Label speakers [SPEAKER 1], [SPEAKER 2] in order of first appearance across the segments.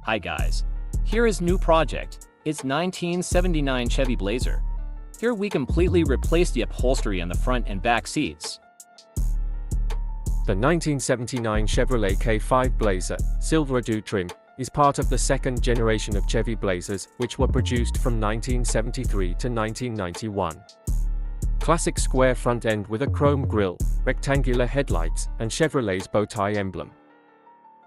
[SPEAKER 1] Hi guys, here is new project. It's 1979 Chevy Blazer. Here we completely replaced the upholstery on the front and back seats.
[SPEAKER 2] The 1979 Chevrolet K5 Blazer Silverado trim is part of the second generation of Chevy Blazers, which were produced from 1973 to 1991. Classic square front end with a chrome grille, rectangular headlights, and Chevrolet's bow tie emblem.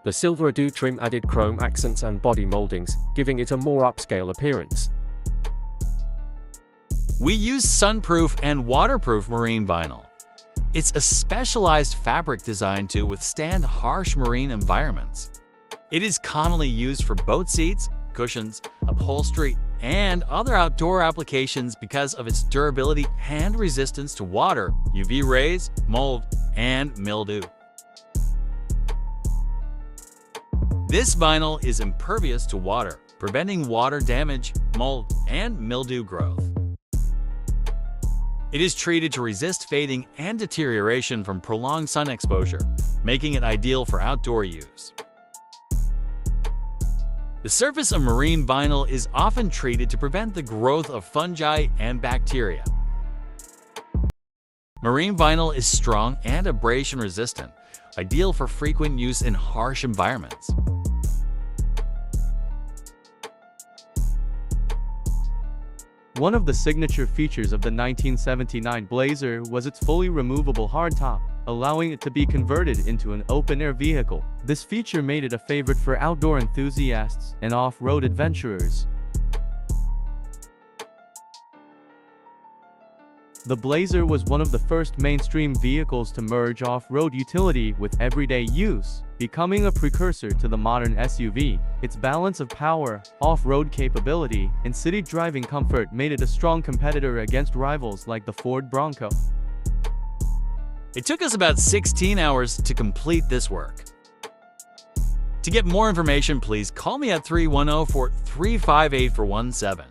[SPEAKER 2] The Silverado trim added chrome accents and body moldings, giving it a more upscale appearance.
[SPEAKER 3] We use sunproof and waterproof marine vinyl. It's a specialized fabric designed to withstand harsh marine environments. It is commonly used for boat seats, cushions, upholstery, and other outdoor applications because of its durability and resistance to water, UV rays, mold, and mildew. This vinyl is impervious to water, preventing water damage, mold, and mildew growth. It is treated to resist fading and deterioration from prolonged sun exposure, making it ideal for outdoor use. The surface of marine vinyl is often treated to prevent the growth of fungi and bacteria. Marine vinyl is strong and abrasion resistant, ideal for frequent use in harsh environments.
[SPEAKER 4] One of the signature features of the 1979 Blazer was its fully removable hardtop, allowing it to be converted into an open-air vehicle. This feature made it a favorite for outdoor enthusiasts and off-road adventurers. The Blazer was one of the first mainstream vehicles to merge off-road utility with everyday use, becoming a precursor to the modern SUV. Its balance of power, off-road capability, and city driving comfort made it a strong competitor against rivals like the Ford Bronco.
[SPEAKER 3] It took us about 16 hours to complete this work. To get more information, please call me at 310-4358-417.